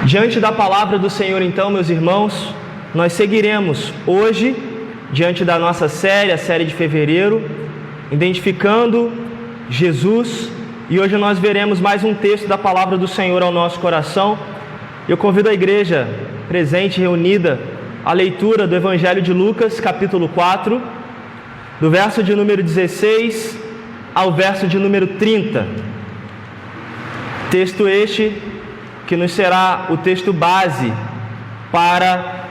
Diante da palavra do Senhor, então, meus irmãos, nós seguiremos hoje, diante da nossa série, a série de fevereiro, identificando Jesus, e hoje nós veremos mais um texto da palavra do Senhor ao nosso coração. Eu convido a igreja presente, reunida, à leitura do Evangelho de Lucas, capítulo 4, do verso de número 16 ao verso de número 30. Texto este que nos será o texto base para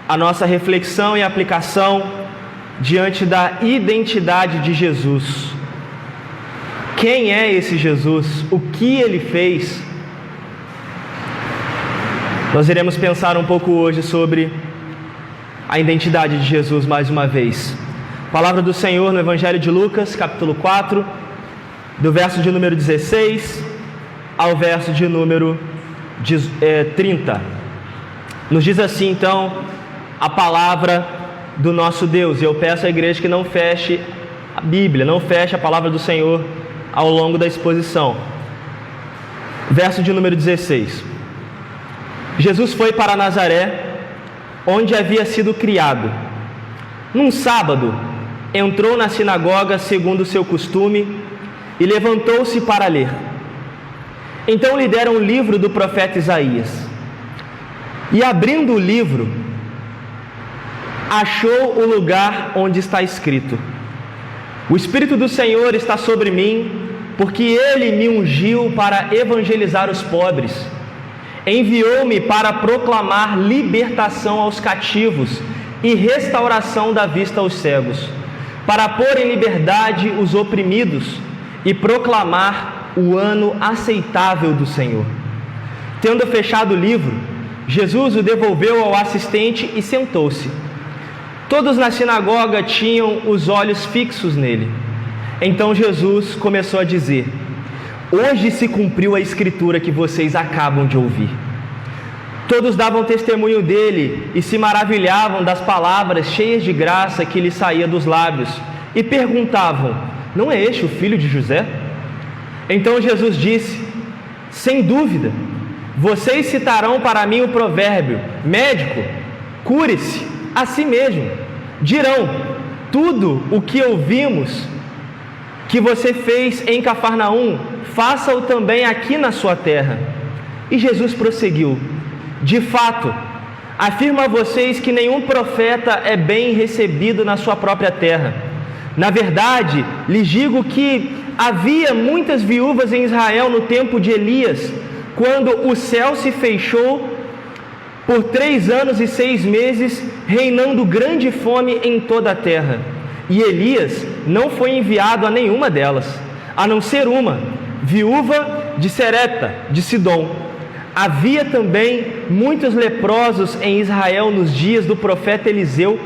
a nossa reflexão e aplicação diante da identidade de Jesus. Quem é esse Jesus? O que ele fez? Nós iremos pensar um pouco hoje sobre a identidade de Jesus mais uma vez. Palavra do Senhor no Evangelho de Lucas, capítulo 4, do verso de número 16 ao verso de número 30. Nos diz assim, então, a palavra do nosso Deus. E eu peço à igreja que não feche a Bíblia, não feche a palavra do Senhor ao longo da exposição. Verso de número 16. Jesus foi para Nazaré, onde havia sido criado. Num sábado, entrou na sinagoga segundo o seu costume e levantou-se para ler. Então lhe deram o livro do profeta Isaías. E abrindo o livro, achou o lugar onde está escrito: O Espírito do Senhor está sobre mim, porque Ele me ungiu para evangelizar os pobres. Enviou-me para proclamar libertação aos cativos e restauração da vista aos cegos, para pôr em liberdade os oprimidos e proclamar o ano aceitável do Senhor. Tendo fechado o livro, Jesus o devolveu ao assistente e sentou-se. Todos na sinagoga tinham os olhos fixos nele. Então Jesus começou a dizer: Hoje se cumpriu a escritura que vocês acabam de ouvir. Todos davam testemunho dele e se maravilhavam das palavras cheias de graça que lhe saía dos lábios e perguntavam: Não é este o filho de José? Então Jesus disse: Sem dúvida, vocês citarão para mim o provérbio: Médico, cure-se a si mesmo. Dirão: Tudo o que ouvimos que você fez em Cafarnaum, faça-o também aqui na sua terra. E Jesus prosseguiu: De fato, afirmo a vocês que nenhum profeta é bem recebido na sua própria terra. Na verdade, lhes digo que havia muitas viúvas em Israel no tempo de Elias, quando o céu se fechou por 3 anos e 6 meses, reinando grande fome em toda a terra. E Elias não foi enviado a nenhuma delas, a não ser uma, viúva de Serepta, de Sidom. Havia também muitos leprosos em Israel nos dias do profeta Eliseu,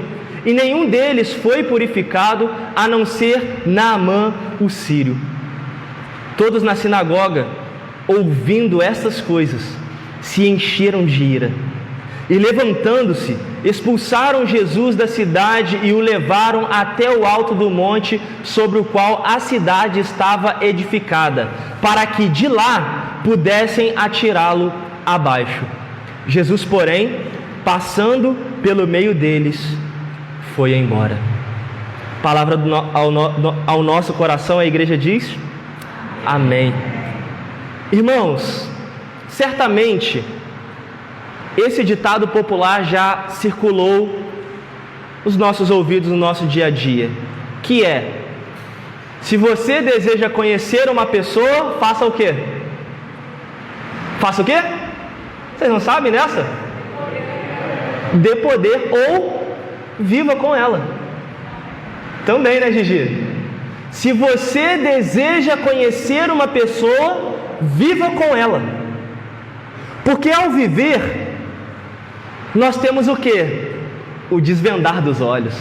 e nenhum deles foi purificado, a não ser Naamã, o sírio. Todos na sinagoga, ouvindo estas coisas, se encheram de ira. E levantando-se, expulsaram Jesus da cidade e o levaram até o alto do monte sobre o qual a cidade estava edificada, para que de lá pudessem atirá-lo abaixo. Jesus, porém, passando pelo meio deles, foi embora. Palavra ao nosso coração, a igreja diz: Amém. Irmãos, certamente esse ditado popular já circulou nos nossos ouvidos no nosso dia a dia, que é: se você deseja conhecer uma pessoa, faça o quê? Faça o quê? Vocês não sabem dessa? Dê poder ou viva com ela. Também, né, Gigi? Se você deseja conhecer uma pessoa, viva com ela. Porque ao viver, nós temos o quê? O desvendar dos olhos.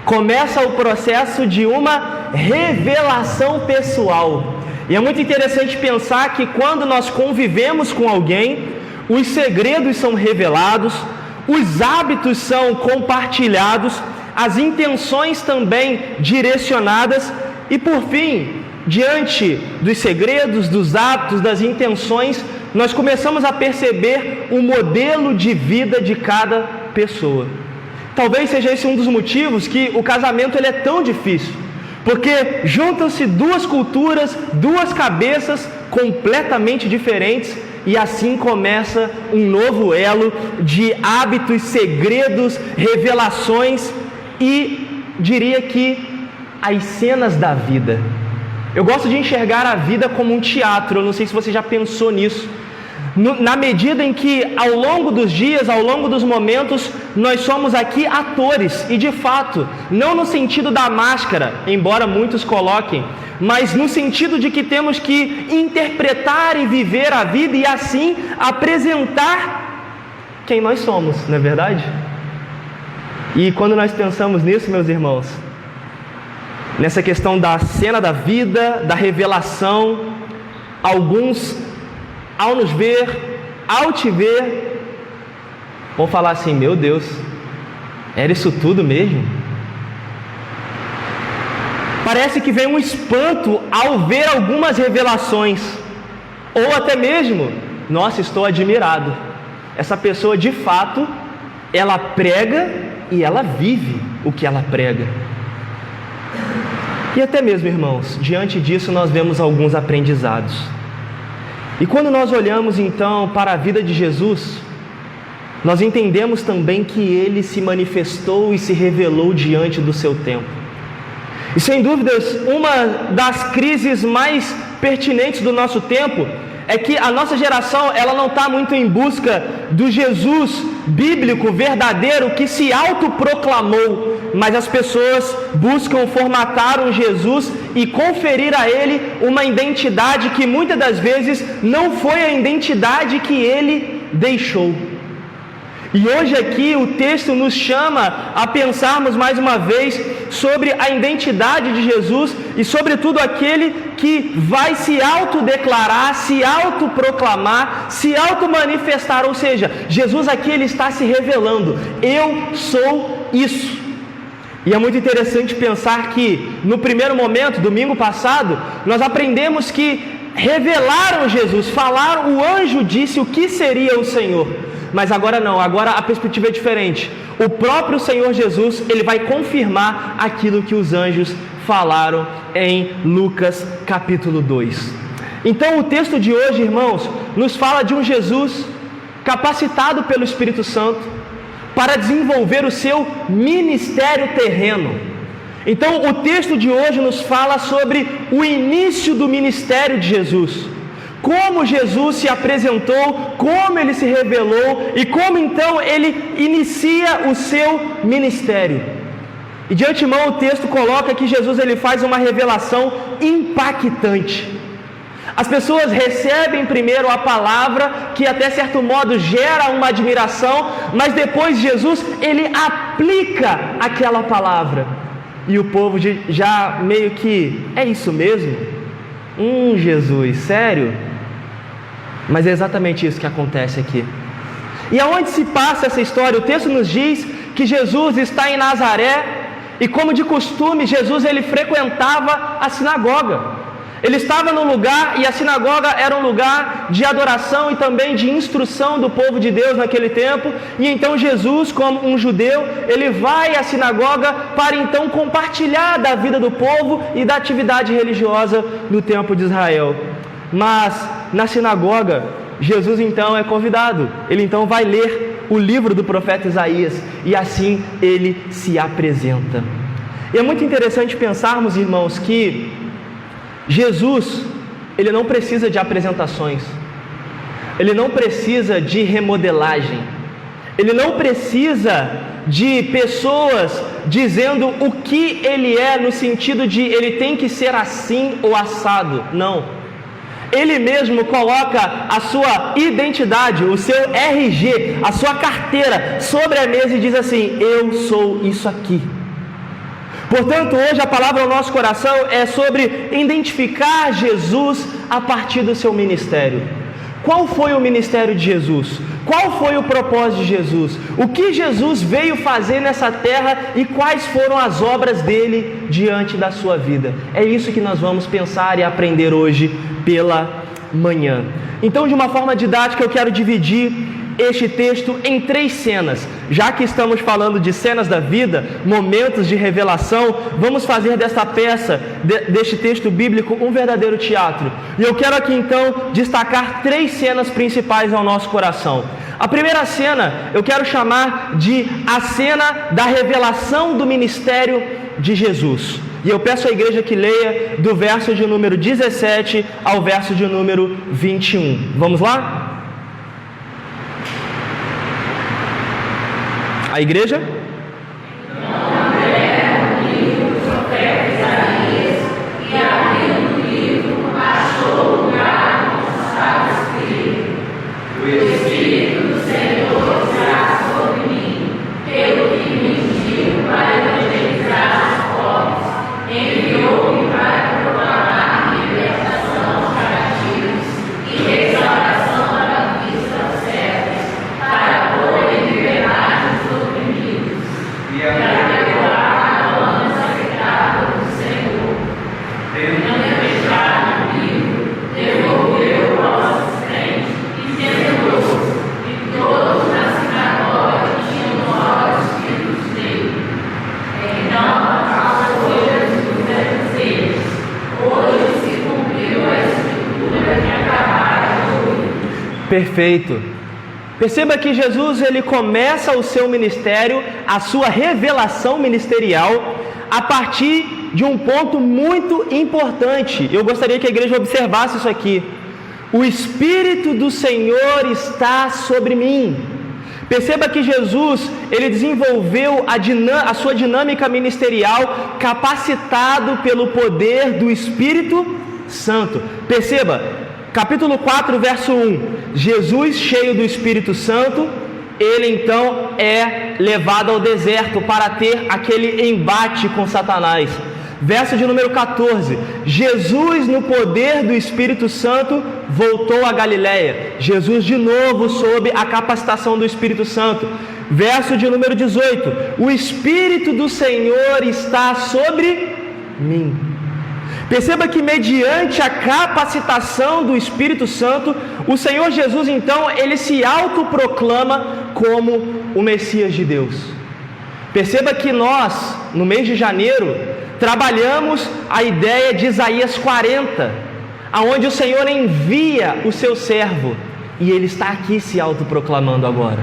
Começa o processo de uma revelação pessoal. E é muito interessante pensar que quando nós convivemos com alguém, os segredos são revelados, os hábitos são compartilhados, as intenções também direcionadas e, por fim, diante dos segredos, dos hábitos, das intenções, nós começamos a perceber o modelo de vida de cada pessoa. Talvez seja esse um dos motivos que o casamento ele é tão difícil, porque juntam-se duas culturas, duas cabeças completamente diferentes, e assim começa um novo elo de hábitos, segredos, revelações e diria que as cenas da vida. Eu gosto de enxergar a vida como um teatro. Eu não sei se você já pensou nisso. Na medida em que ao longo dos dias, ao longo dos momentos, nós somos aqui atores, e de fato, não no sentido da máscara, embora muitos coloquem, mas no sentido de que temos que interpretar e viver a vida e assim apresentar quem nós somos, não é verdade? E quando nós pensamos nisso, meus irmãos, nessa questão da cena da vida, da revelação, alguns, ao nos ver, ao te ver, vão falar assim: meu Deus, era isso tudo mesmo? Parece que vem um espanto ao ver algumas revelações, ou até mesmo, nossa, estou admirado, essa pessoa de fato, ela prega e ela vive o que ela prega. E até mesmo, irmãos, diante disso nós vemos alguns aprendizados. E quando nós olhamos então para a vida de Jesus, nós entendemos também que Ele se manifestou e se revelou diante do seu tempo. E sem dúvidas, uma das crises mais pertinentes do nosso tempo é que a nossa geração ela não está muito em busca do Jesus bíblico, verdadeiro, que se autoproclamou, mas as pessoas buscam formatar um Jesus e conferir a Ele uma identidade que muitas das vezes não foi a identidade que Ele deixou. E hoje aqui o texto nos chama a pensarmos mais uma vez sobre a identidade de Jesus e sobretudo aquele que vai se autodeclarar, se autoproclamar, se automanifestar, ou seja, Jesus aqui ele está se revelando: eu sou isso. E é muito interessante pensar que no primeiro momento, domingo passado, nós aprendemos que revelaram Jesus, falaram, o anjo disse o que seria o Senhor. Mas agora não, agora a perspectiva é diferente. O próprio Senhor Jesus, ele vai confirmar aquilo que os anjos falaram em Lucas capítulo 2. Então o texto de hoje, irmãos, nos fala de um Jesus capacitado pelo Espírito Santo para desenvolver o seu ministério terreno. Então o texto de hoje nos fala sobre o início do ministério de Jesus. Como Jesus se apresentou, como Ele se revelou e como então Ele inicia o seu ministério. E de antemão o texto coloca que Jesus ele faz uma revelação impactante. As pessoas recebem primeiro a palavra, que até certo modo gera uma admiração, mas depois Jesus ele aplica aquela palavra. E o povo já meio que, é isso mesmo? Jesus, sério? Mas é exatamente isso que acontece aqui. E aonde se passa essa história? O texto nos diz que Jesus está em Nazaré e, como de costume, Jesus ele frequentava a sinagoga. Ele estava no lugar, e a sinagoga era um lugar de adoração e também de instrução do povo de Deus naquele tempo. E então Jesus, como um judeu, ele vai à sinagoga para então compartilhar da vida do povo e da atividade religiosa do templo de Israel. Mas na sinagoga, Jesus então é convidado. Ele então vai ler o livro do profeta Isaías e assim ele se apresenta. E é muito interessante pensarmos, irmãos, que Jesus, ele não precisa de apresentações. Ele não precisa de remodelagem. Ele não precisa de pessoas dizendo o que ele é, no sentido de ele tem que ser assim ou assado. Não. Ele mesmo coloca a sua identidade, o seu RG, a sua carteira sobre a mesa e diz assim: eu sou isso aqui. Portanto, hoje a palavra ao nosso coração é sobre identificar Jesus a partir do seu ministério. Qual foi o ministério de Jesus? Qual foi o propósito de Jesus? O que Jesus veio fazer nessa terra e quais foram as obras dele diante da sua vida? É isso que nós vamos pensar e aprender hoje pela manhã. Então, de uma forma didática, eu quero dividir este texto em 3 cenas. Já que estamos falando de cenas da vida, momentos de revelação, vamos fazer desta peça, deste texto bíblico, um verdadeiro teatro. E eu quero aqui então destacar 3 cenas principais ao nosso coração. A primeira cena eu quero chamar de a cena da revelação do ministério de Jesus. E eu peço à igreja que leia do verso de número 17 ao verso de número 21. Vamos lá? A igreja? Perfeito. Perceba que Jesus, ele começa o seu ministério, a sua revelação ministerial, a partir de um ponto muito importante. Eu gostaria que a igreja observasse isso aqui. O Espírito do Senhor está sobre mim. Perceba que Jesus, ele desenvolveu a sua dinâmica ministerial capacitado pelo poder do Espírito Santo. Perceba, capítulo 4, verso 1. Jesus, cheio do Espírito Santo, ele então é levado ao deserto para ter aquele embate com Satanás. Verso de número 14. Jesus, no poder do Espírito Santo, voltou a Galiléia. Jesus de novo sob a capacitação do Espírito Santo. Verso de número 18. O Espírito do Senhor está sobre mim. Perceba que mediante a capacitação do Espírito Santo, o Senhor Jesus então, ele se autoproclama como o Messias de Deus. Perceba que nós, no mês de janeiro, trabalhamos a ideia de Isaías 40, aonde o Senhor envia o seu servo, e ele está aqui se autoproclamando agora.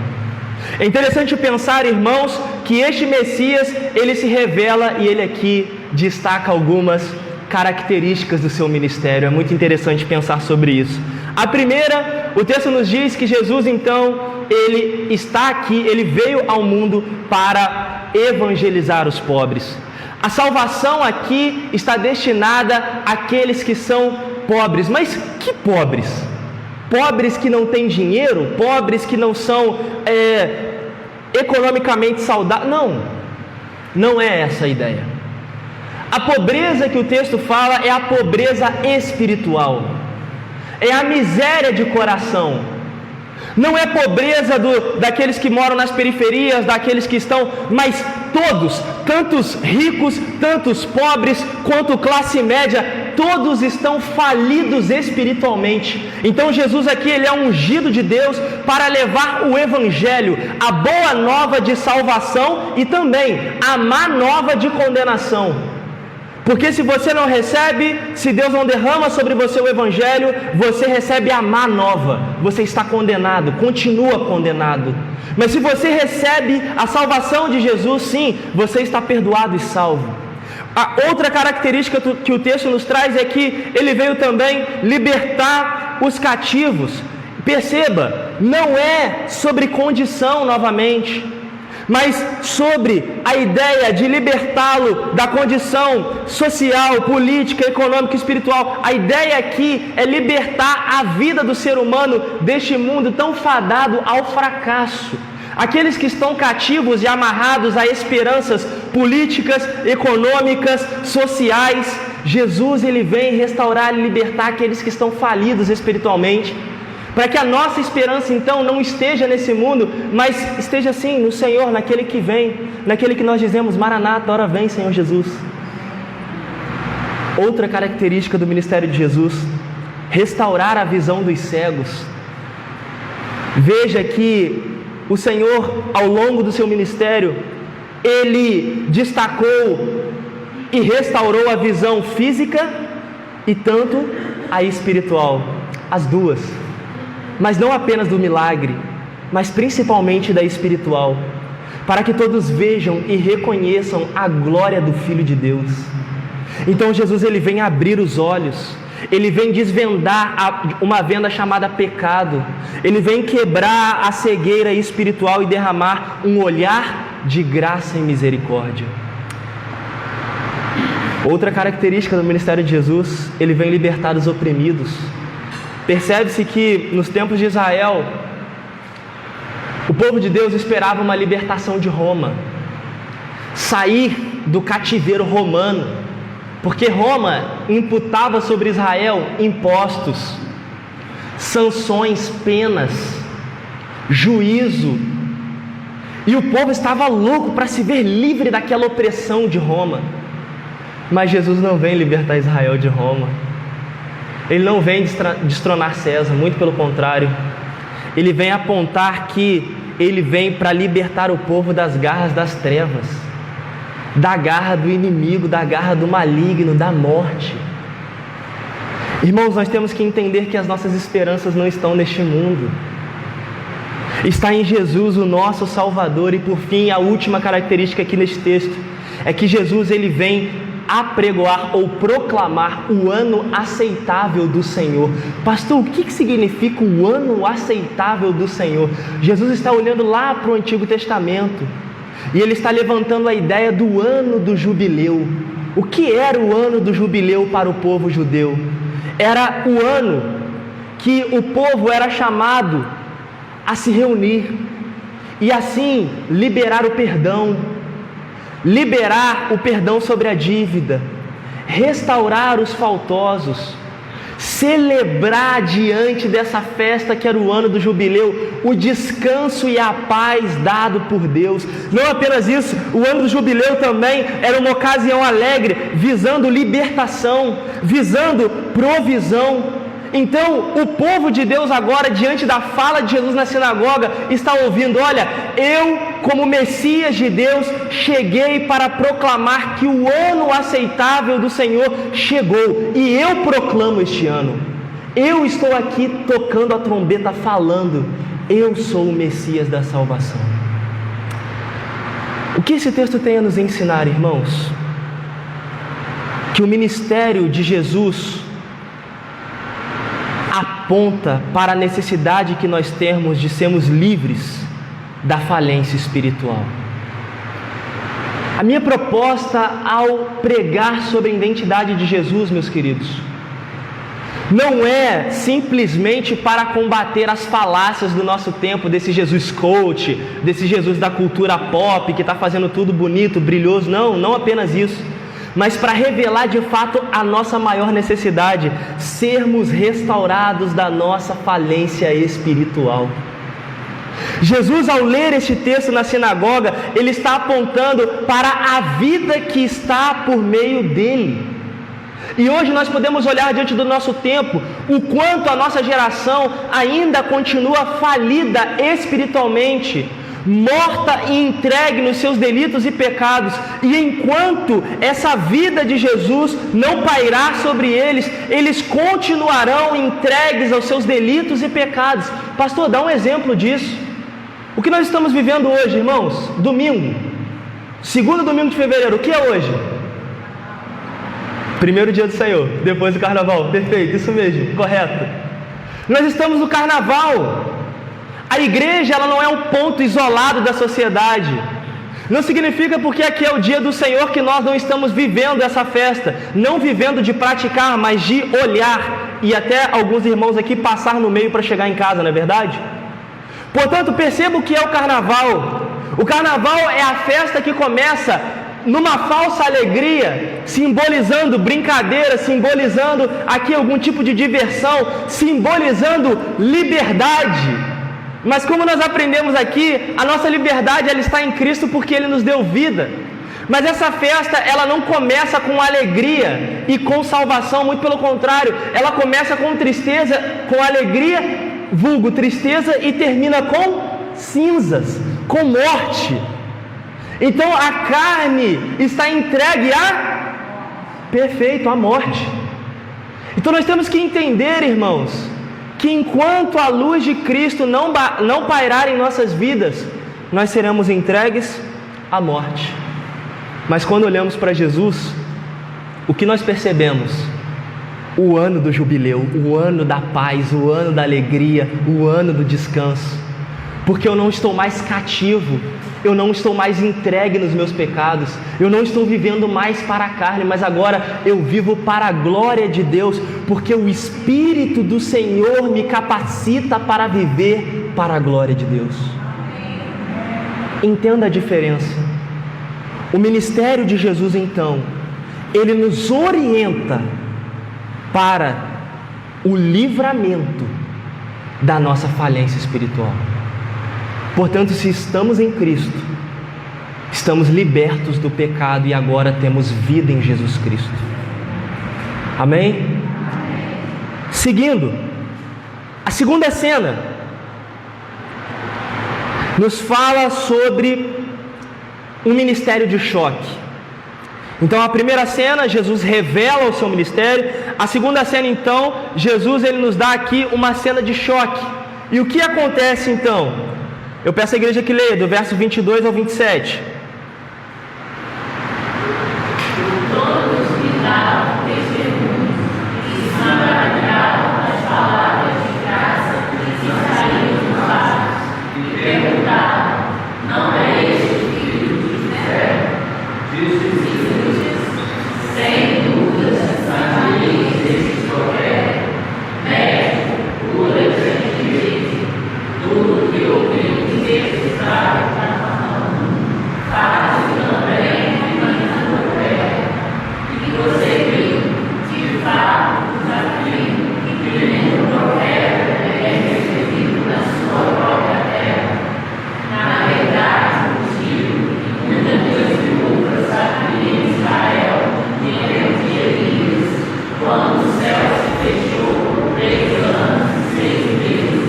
É interessante pensar, irmãos, que este Messias, ele se revela e ele aqui destaca algumas características do seu ministério. É muito interessante pensar sobre isso. A primeira, o texto nos diz que Jesus então, ele está aqui, ele veio ao mundo para evangelizar os pobres. A salvação aqui está destinada àqueles que são pobres. Mas que pobres? Pobres que não têm dinheiro? Pobres que não são economicamente saudáveis? Não é essa a ideia. A pobreza que o texto fala é a pobreza espiritual, é a miséria de coração. Não é pobreza daqueles que moram nas periferias, daqueles que estão, mas todos, tantos ricos, tantos pobres, quanto classe média, todos estão falidos espiritualmente. Então Jesus aqui, ele é ungido de Deus para levar o Evangelho, a boa nova de salvação e também a má nova de condenação. Porque se você não recebe, se Deus não derrama sobre você o Evangelho, você recebe a má nova, você está condenado, continua condenado. Mas se você recebe a salvação de Jesus, sim, você está perdoado e salvo. A outra característica que o texto nos traz é que ele veio também libertar os cativos. Perceba, não é sobre condição novamente, mas sobre a ideia de libertá-lo da condição social, política, econômica e espiritual. A ideia aqui é libertar a vida do ser humano deste mundo tão fadado ao fracasso. Aqueles que estão cativos e amarrados a esperanças políticas, econômicas, sociais, Jesus, ele vem restaurar e libertar aqueles que estão falidos espiritualmente, para que a nossa esperança então não esteja nesse mundo, mas esteja sim no Senhor, naquele que vem, naquele que nós dizemos: Maranata, ora vem, Senhor Jesus. Outra característica do ministério de Jesus, restaurar a visão dos cegos. Veja que o Senhor, ao longo do seu ministério, Ele destacou e restaurou a visão física e tanto a espiritual, as duas. Mas não apenas do milagre, mas principalmente da espiritual, para que todos vejam e reconheçam a glória do Filho de Deus. Então Jesus, Ele vem abrir os olhos, Ele vem desvendar uma venda chamada pecado, Ele vem quebrar a cegueira espiritual e derramar um olhar de graça e misericórdia. Outra característica do ministério de Jesus, Ele vem libertar os oprimidos. Percebe-se que nos tempos de Israel, o povo de Deus esperava uma libertação de Roma, sair do cativeiro romano, porque Roma imputava sobre Israel impostos, sanções, penas, juízo, e o povo estava louco para se ver livre daquela opressão de Roma. Mas Jesus não vem libertar Israel de Roma, Ele não vem destronar César, muito pelo contrário. Ele vem apontar que Ele vem para libertar o povo das garras das trevas, da garra do inimigo, da garra do maligno, da morte. Irmãos, nós temos que entender que as nossas esperanças não estão neste mundo, está em Jesus, o nosso Salvador. E por fim, a última característica aqui neste texto é que Jesus, Ele vem apregoar ou proclamar o ano aceitável do Senhor. Pastor, o que significa o ano aceitável do Senhor? Jesus está olhando lá para o Antigo Testamento e Ele está levantando a ideia do ano do jubileu. O que era o ano do jubileu para o povo judeu? Era o ano que o povo era chamado a se reunir e assim liberar o perdão, liberar o perdão sobre a dívida, restaurar os faltosos, celebrar diante dessa festa que era o ano do jubileu, o descanso e a paz dado por Deus. Não apenas isso, o ano do jubileu também era uma ocasião alegre, visando libertação, visando provisão. Então, o povo de Deus agora, diante da fala de Jesus na sinagoga, está ouvindo: olha, eu, como Messias de Deus, cheguei para proclamar que o ano aceitável do Senhor chegou, e eu proclamo este ano. Eu estou aqui tocando a trombeta, falando: eu sou o Messias da salvação. O que esse texto tem a nos ensinar, irmãos? Que o ministério de Jesus aponta para a necessidade que nós temos de sermos livres da falência espiritual. A minha proposta ao pregar sobre a identidade de Jesus, meus queridos, não é simplesmente para combater as falácias do nosso tempo, desse Jesus coach, desse Jesus da cultura pop, que está fazendo tudo bonito, brilhoso. Não apenas isso, mas para revelar de fato a nossa maior necessidade: sermos restaurados da nossa falência espiritual. Jesus, ao ler este texto na sinagoga, Ele está apontando para a vida que está por meio dele. E hoje nós podemos olhar diante do nosso tempo o quanto a nossa geração ainda continua falida espiritualmente, morta e entregue nos seus delitos e pecados. E enquanto essa vida de Jesus não pairar sobre eles, eles continuarão entregues aos seus delitos e pecados. Pastor, dá um exemplo disso. O que nós estamos vivendo hoje, irmãos? Domingo, segundo domingo de fevereiro. O que é hoje? Primeiro dia do Senhor, depois do carnaval. Perfeito, isso mesmo, correto. Nós estamos no carnaval. A igreja, ela não é um ponto isolado da sociedade. Não significa porque aqui é o dia do Senhor que nós não estamos vivendo essa festa, não vivendo de praticar, mas de olhar, e até alguns irmãos aqui passar no meio para chegar em casa, não é verdade? Portanto, perceba o que é o carnaval. O carnaval é a festa que começa numa falsa alegria, simbolizando brincadeira, simbolizando aqui algum tipo de diversão, simbolizando liberdade. Mas como nós aprendemos aqui, a nossa liberdade ela está em Cristo, porque Ele nos deu vida. Mas essa festa, ela não começa com alegria e com salvação, muito pelo contrário, ela começa com tristeza, com alegria, vulgo tristeza, e termina com cinzas, com morte. Então a carne está entregue à morte. Então nós temos que entender, irmãos, que enquanto a luz de Cristo não pairar em nossas vidas, nós seremos entregues à morte. Mas quando olhamos para Jesus, o que nós percebemos? O ano do jubileu, o ano da paz, o ano da alegria, o ano do descanso. Porque eu não estou mais cativo, eu não estou mais entregue nos meus pecados, eu não estou vivendo mais para a carne, mas agora eu vivo para a glória de Deus, porque o Espírito do Senhor me capacita para viver para a glória de Deus. Entenda a diferença. O ministério de Jesus, então, ele nos orienta para o livramento da nossa falência espiritual. Portanto, se estamos em Cristo, estamos libertos do pecado e agora temos vida em Jesus Cristo. Amém? Seguindo, a segunda cena nos fala sobre um ministério de choque. Então, a primeira cena, Jesus revela o seu ministério. A segunda cena, então, Jesus ele nos dá aqui uma cena de choque. E o que acontece, então? Eu peço à igreja que leia, do verso 22 ao 27. Todos lhe davam testemunhos e se maravilhavam das palavras de graça que saíam dos lábios, e perguntavam: não é este o filho de José? Disse Jesus: sem dúvida, sabeis deste profeta, médico, cura de enfermos, tudo que ouviu faz também na sua terra, e você viu, de fato, o desafio que nenhum profeta é recebido na sua própria terra. Na verdade, vos digo que muitas viúvas havia em Israel no de Elias, quando o céu se fechou 3 anos e 6 meses,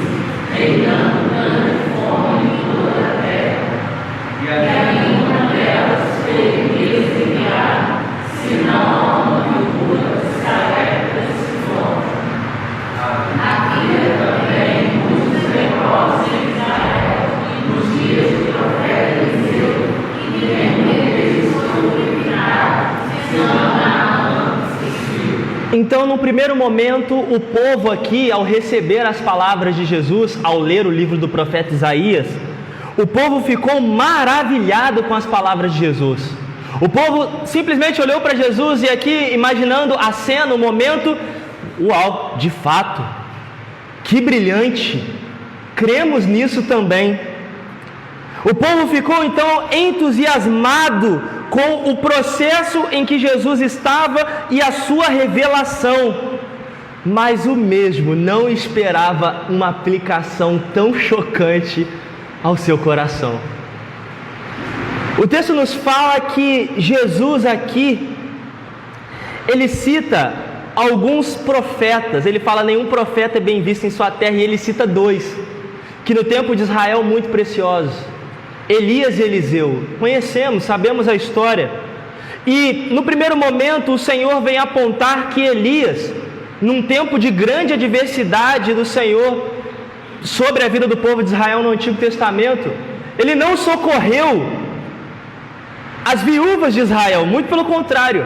reinando grande fome em toda a terra. E a nenhuma delas veio desenhar, senão a uma viúva descarrega desse fome. Havia também muitos leprosos em Israel, nos dias do profeta Eliseu, e nenhum deles foi purificado, senão Naamã esquecido. Então, no primeiro momento, o povo aqui, ao receber as palavras de Jesus, ao ler o livro do profeta Isaías, o povo ficou maravilhado com as palavras de Jesus. O povo simplesmente olhou para Jesus e aqui, imaginando a cena, o momento, uau, de fato, que brilhante, cremos nisso também. O povo ficou então entusiasmado com o processo em que Jesus estava e a sua revelação, mas o mesmo não esperava uma aplicação tão chocante ao seu coração. O texto nos fala que Jesus aqui, ele cita alguns profetas. Ele fala: nenhum profeta é bem visto em sua terra, e ele cita 2, que no tempo de Israel muito preciosos: Elias e Eliseu. Conhecemos, sabemos a história. E no primeiro momento o Senhor vem apontar que Elias, num tempo de grande adversidade do Senhor sobre a vida do povo de Israel no Antigo Testamento, ele não socorreu as viúvas de Israel, muito pelo contrário,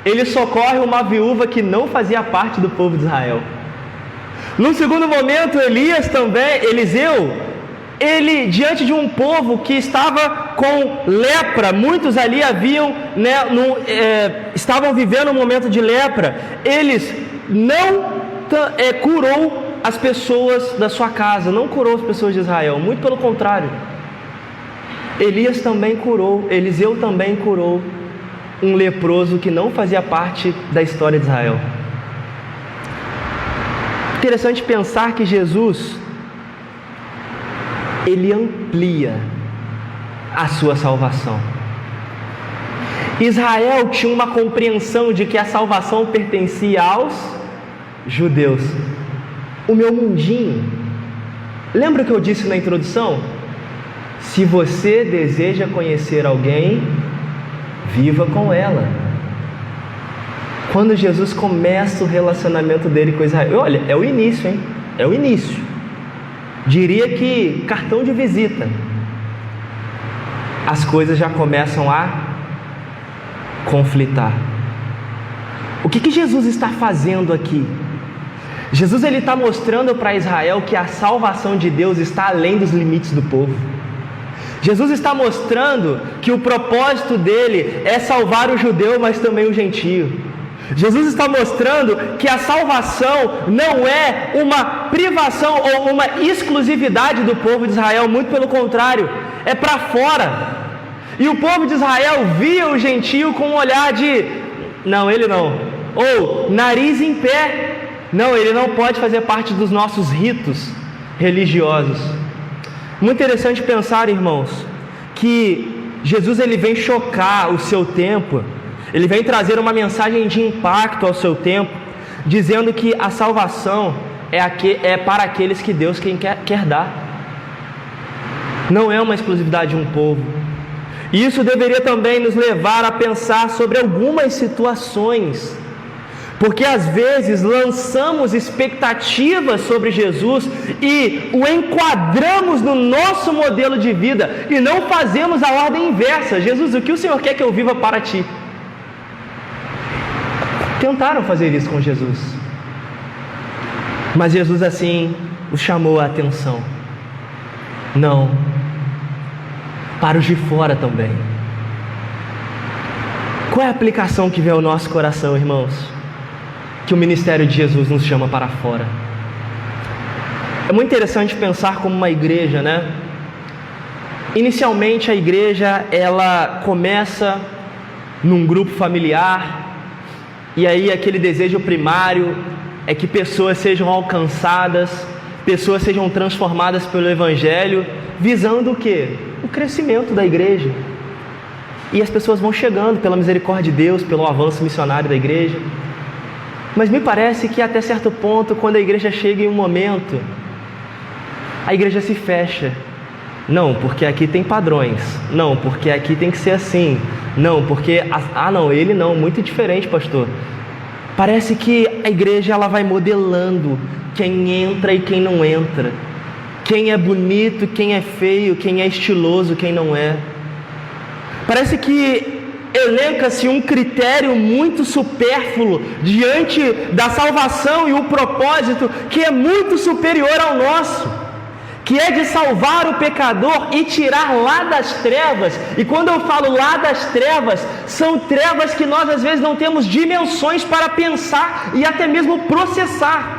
ele socorre uma viúva que não fazia parte do povo de Israel. No segundo momento, Eliseu, ele, diante de um povo que estava com lepra, muitos ali estavam vivendo um momento de lepra, eles não curou as pessoas da sua casa, não curou as pessoas de Israel, muito pelo contrário. Elias também curou, Eliseu também curou um leproso que não fazia parte da história de Israel. Interessante pensar que Jesus, ele amplia a sua salvação. Israel tinha uma compreensão de que a salvação pertencia aos judeus. O meu mundinho, lembra o que eu disse na introdução? Se você deseja conhecer alguém, viva com ela. Quando Jesus começa o relacionamento dele com Israel, olha, é o início, hein? É o início. Diria que cartão de visita. As coisas já começam a conflitar. O que Jesus está fazendo aqui? Jesus ele está mostrando para Israel que a salvação de Deus está além dos limites do povo. Jesus está mostrando que o propósito dele é salvar o judeu, mas também o gentio. Jesus está mostrando que a salvação não é uma privação ou uma exclusividade do povo de Israel, muito pelo contrário, é para fora. E o povo de Israel via o gentio com um olhar de, não, ele não, ou nariz em pé, não, ele não pode fazer parte dos nossos ritos religiosos. Muito interessante pensar, irmãos, que Jesus ele vem chocar o seu tempo, ele vem trazer uma mensagem de impacto ao seu tempo, dizendo que a salvação é para aqueles que Deus quer dar. Não é uma exclusividade de um povo. E isso deveria também nos levar a pensar sobre algumas situações, porque às vezes lançamos expectativas sobre Jesus e o enquadramos no nosso modelo de vida e não fazemos a ordem inversa. Jesus, o que o Senhor quer que eu viva para ti? Tentaram fazer isso com Jesus, mas Jesus assim os chamou a atenção. Não, para os de fora também. Qual é a aplicação que vem ao nosso coração, irmãos? Que o ministério de Jesus nos chama para fora. É muito interessante pensar como uma igreja, né? Inicialmente a igreja ela começa num grupo familiar, e aí aquele desejo primário é que pessoas sejam alcançadas, pessoas sejam transformadas pelo Evangelho, visando o quê? O crescimento da igreja. E as pessoas vão chegando pela misericórdia de Deus, pelo avanço missionário da igreja. Mas me parece que até certo ponto, quando a igreja chega em um momento, a igreja se fecha. Não, porque aqui tem padrões. Não, porque aqui tem que ser assim. Não, porque... não, ele não, muito diferente, pastor. Parece que a igreja ela vai modelando quem entra e quem não entra. Quem é bonito, quem é feio, quem é estiloso, quem não é. Parece que elenca-se um critério muito supérfluo diante da salvação e o propósito que é muito superior ao nosso, que é de salvar o pecador e tirar lá das trevas. E quando eu falo lá das trevas, são trevas que nós às vezes não temos dimensões para pensar e até mesmo processar,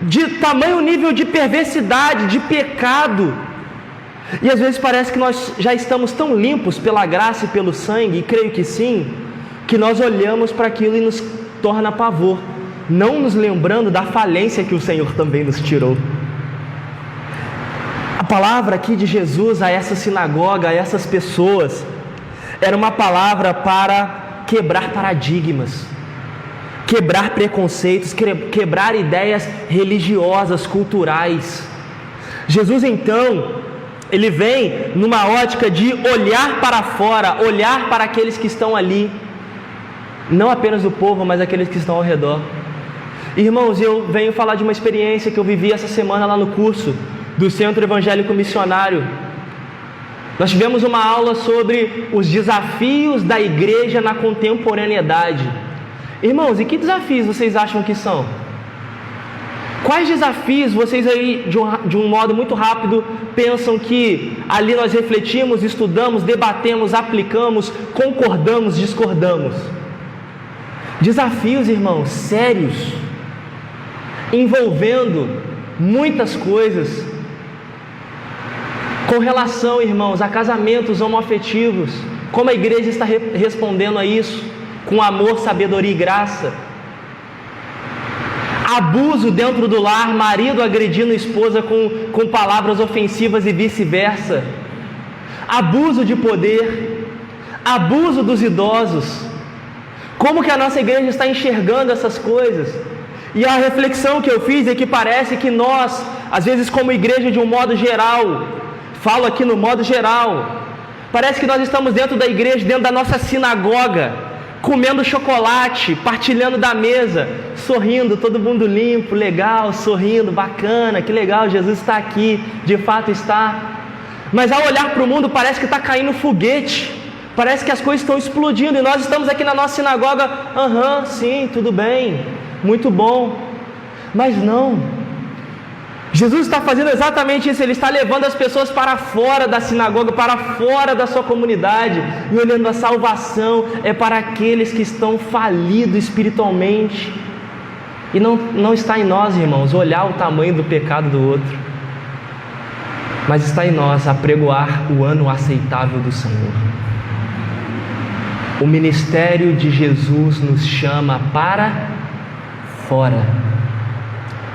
de tamanho nível de perversidade, de pecado. E às vezes parece que nós já estamos tão limpos pela graça e pelo sangue, e creio que sim, que nós olhamos para aquilo e nos torna pavor, não nos lembrando da falência que o Senhor também nos tirou. A palavra aqui de Jesus a essa sinagoga, a essas pessoas, era uma palavra para quebrar paradigmas, quebrar preconceitos, quebrar ideias religiosas, culturais. Jesus então, ele vem numa ótica de olhar para fora, olhar para aqueles que estão ali, não apenas o povo, mas aqueles que estão ao redor. Irmãos, eu venho falar de uma experiência que eu vivi essa semana lá no curso do Centro Evangélico Missionário. Nós tivemos uma aula sobre os desafios da igreja na contemporaneidade. Irmãos, e que desafios vocês acham que são? Quais desafios vocês aí, de um modo muito rápido, pensam que ali nós refletimos, estudamos, debatemos, aplicamos, concordamos, discordamos? Desafios, irmãos, sérios, envolvendo muitas coisas, com relação, irmãos, a casamentos homoafetivos. Como a igreja está respondendo a isso? Com amor, sabedoria e graça. Abuso dentro do lar, marido agredindo esposa com palavras ofensivas e vice-versa. Abuso de poder, abuso dos idosos. Como que a nossa igreja está enxergando essas coisas? E a reflexão que eu fiz é que parece que nós, às vezes como igreja de um modo geral, falo aqui no modo geral, parece que nós estamos dentro da igreja, dentro da nossa sinagoga, comendo chocolate, partilhando da mesa, sorrindo, todo mundo limpo, legal, sorrindo, bacana, que legal, Jesus está aqui, de fato está. Mas ao olhar para o mundo parece que está caindo foguete, parece que as coisas estão explodindo, e nós estamos aqui na nossa sinagoga, sim, tudo bem, muito bom, mas não. Jesus está fazendo exatamente isso, Ele está levando as pessoas para fora da sinagoga, para fora da sua comunidade, e olhando a salvação é para aqueles que estão falidos espiritualmente, e não está em nós, irmãos, olhar o tamanho do pecado do outro, mas está em nós apregoar o ano aceitável do Senhor. O ministério de Jesus nos chama para fora.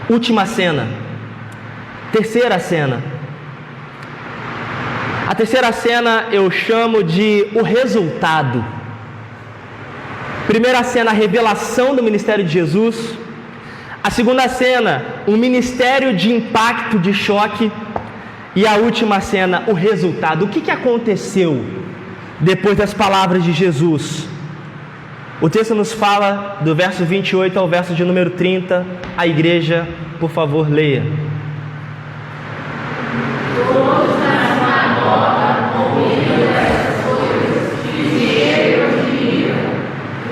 Última cena. Terceira cena. A terceira cena eu chamo de o resultado. Primeira cena, a revelação do ministério de Jesus. A segunda cena, um ministério de impacto, de choque. E a última cena, o resultado. O que aconteceu depois das palavras de Jesus? O texto nos fala do verso 28 ao verso de número 30. A igreja, por favor, leia. Todos na sinagoga ouviram essas coisas, diziam e riam.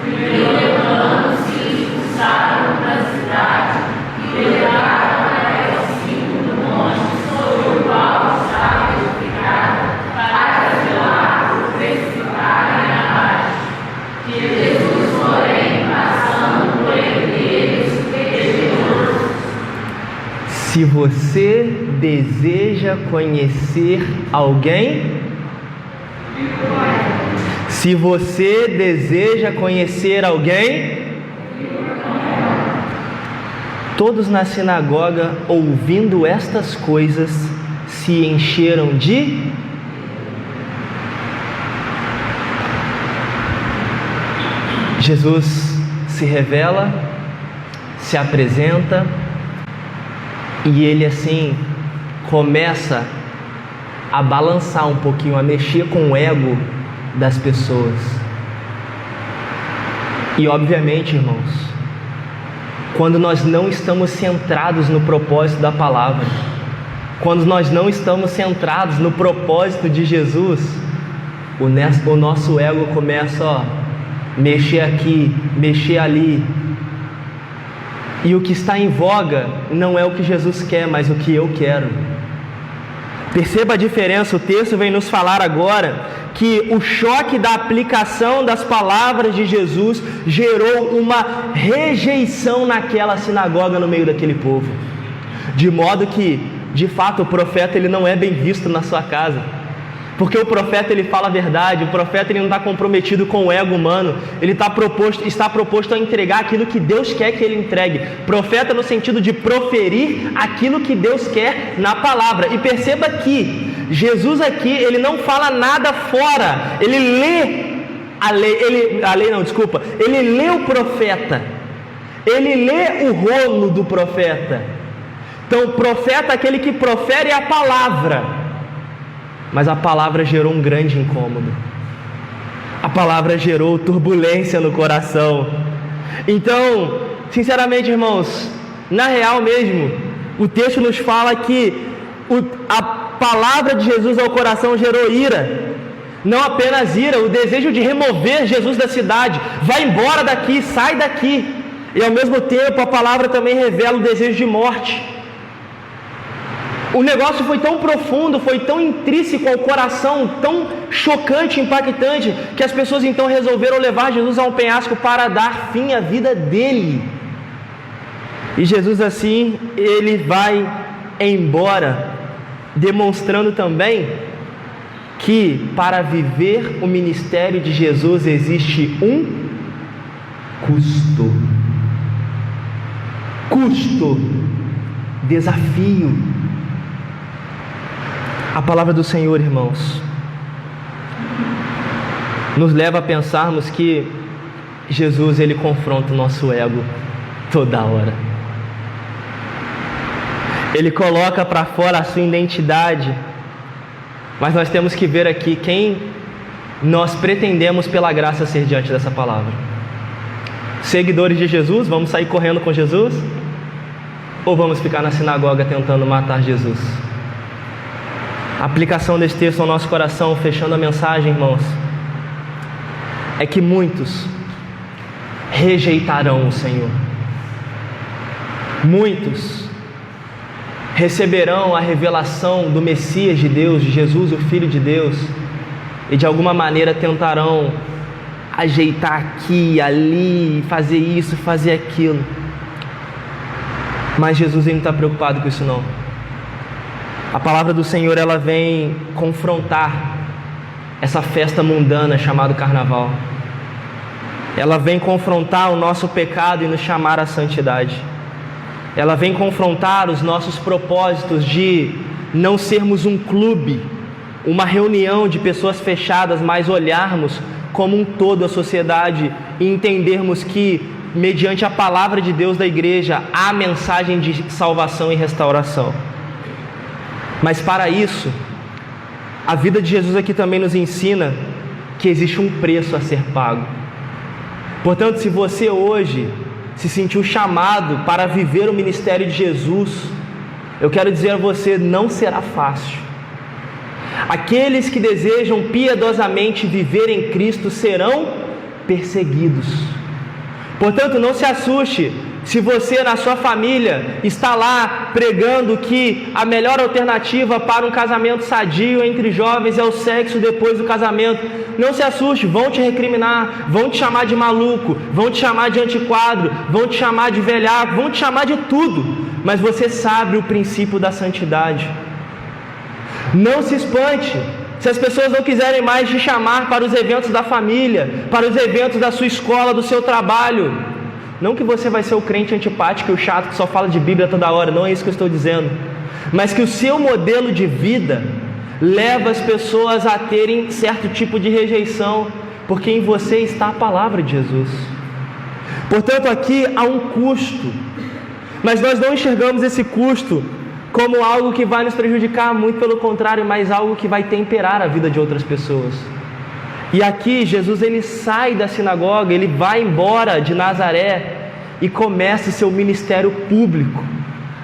E levantando-se, expulsaram da cidade e levaram até o cimo do monte sobre o qual estava edificado, para que lá o crucificarem abaixo. E Jesus, porém, passando por entre eles, despediu-os. Se você deseja conhecer alguém, se você deseja conhecer alguém, todos na sinagoga, ouvindo estas coisas, se encheram de Jesus se revela, se apresenta, e ele assim começa a balançar um pouquinho, a mexer com o ego das pessoas. E obviamente, irmãos, quando nós não estamos centrados no propósito da palavra, quando nós não estamos centrados no propósito de Jesus, o nosso ego começa a mexer aqui, mexer ali. E o que está em voga não é o que Jesus quer, mas o que eu quero. Perceba a diferença, o texto vem nos falar agora que o choque da aplicação das palavras de Jesus gerou uma rejeição naquela sinagoga, no meio daquele povo. De modo que, de fato, o profeta ele não é bem visto na sua casa. Porque o profeta ele fala a verdade, o profeta ele não está comprometido com o ego humano, ele está proposto a entregar aquilo que Deus quer que ele entregue. Profeta no sentido de proferir aquilo que Deus quer na palavra. E perceba que Jesus aqui, ele não fala nada fora, ele lê ele lê o profeta, ele lê o rolo do profeta. Então o profeta é aquele que profere a palavra. Mas a palavra gerou um grande incômodo. A palavra gerou turbulência no coração. Então, sinceramente, irmãos, na real mesmo, o texto nos fala que a palavra de Jesus ao coração gerou ira. Não apenas ira, o desejo de remover Jesus da cidade. Vai embora daqui, sai daqui. E ao mesmo tempo a palavra também revela o desejo de morte. O negócio foi tão profundo, foi tão intrínseco ao coração, tão chocante, impactante, que as pessoas então resolveram levar Jesus a um penhasco para dar fim à vida dele. E Jesus assim, ele vai embora, demonstrando também que para viver o ministério de Jesus existe um custo, desafio. A palavra do Senhor, irmãos. nos leva a pensarmos que Jesus, ele confronta o nosso ego toda hora. Ele coloca para fora a sua identidade, mas nós temos que ver aqui quem nós pretendemos pela graça ser diante dessa palavra. Seguidores de Jesus, vamos sair correndo com Jesus? Ou vamos ficar na sinagoga tentando matar Jesus? A aplicação desse texto ao nosso coração, fechando a mensagem, irmãos, é que muitos rejeitarão o Senhor. Muitos receberão a revelação do Messias de Deus, de Jesus, o Filho de Deus, e de alguma maneira tentarão ajeitar aqui, ali, fazer isso, fazer aquilo. Mas Jesus não está preocupado com isso não. A palavra do Senhor, ela vem confrontar essa festa mundana chamada Carnaval. Ela vem confrontar o nosso pecado e nos chamar à santidade. Ela vem confrontar os nossos propósitos de não sermos um clube, uma reunião de pessoas fechadas, mas olharmos como um todo a sociedade e entendermos que, mediante a palavra de Deus da igreja, há mensagem de salvação e restauração. Mas para isso, a vida de Jesus aqui também nos ensina que existe um preço a ser pago. Portanto, se você hoje se sentiu chamado para viver o ministério de Jesus, eu quero dizer a você, não será fácil. Aqueles que desejam piedosamente viver em Cristo serão perseguidos. Portanto, não se assuste se você na sua família está lá pregando que a melhor alternativa para um casamento sadio entre jovens é o sexo depois do casamento. Não se assuste, vão te recriminar, vão te chamar de maluco, vão te chamar de antiquado, vão te chamar de velhaco, vão te chamar de tudo, mas você sabe o princípio da santidade. Não se espante se as pessoas não quiserem mais te chamar para os eventos da família, para os eventos da sua escola, do seu trabalho. Não que você vai ser o crente antipático e o chato que só fala de Bíblia toda hora, não é isso que eu estou dizendo. Mas que o seu modelo de vida leva as pessoas a terem certo tipo de rejeição, porque em você está a palavra de Jesus. Portanto, aqui há um custo, mas nós não enxergamos esse custo como algo que vai nos prejudicar, muito pelo contrário, mas algo que vai temperar a vida de outras pessoas. E aqui Jesus, ele sai da sinagoga, ele vai embora de Nazaré e começa o seu ministério público.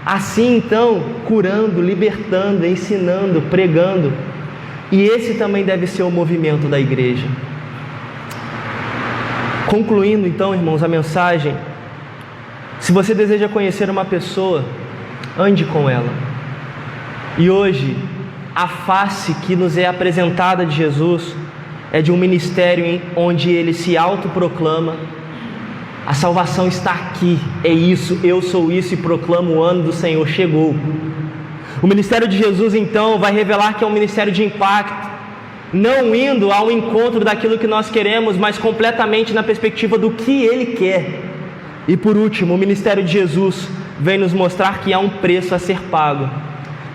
Assim então, curando, libertando, ensinando, pregando. E esse também deve ser o movimento da igreja. Concluindo então, irmãos, a mensagem, se você deseja conhecer uma pessoa, ande com ela. E hoje, a face que nos é apresentada de Jesus é de um ministério onde ele se autoproclama: a salvação está aqui, é isso, eu sou isso, e proclamo: o ano do Senhor chegou. O ministério de Jesus então vai revelar que é um ministério de impacto, não indo ao encontro daquilo que nós queremos, mas completamente na perspectiva do que Ele quer. E por último, o ministério de Jesus vem nos mostrar que há um preço a ser pago,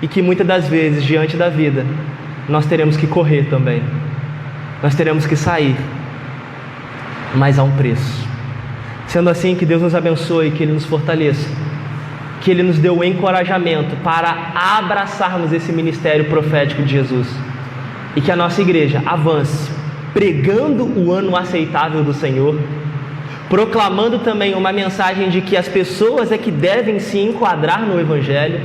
e que muitas das vezes, diante da vida, nós teremos que correr também. Nós teremos que sair, mas há um preço. Sendo assim, que Deus nos abençoe, que Ele nos fortaleça, que Ele nos dê o encorajamento para abraçarmos esse ministério profético de Jesus, e que a nossa igreja avance, pregando o ano aceitável do Senhor, proclamando também uma mensagem de que as pessoas é que devem se enquadrar no Evangelho,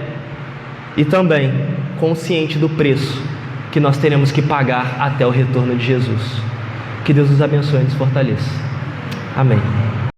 e também consciente do preço que nós teremos que pagar até o retorno de Jesus. Que Deus nos abençoe e nos fortaleça. Amém.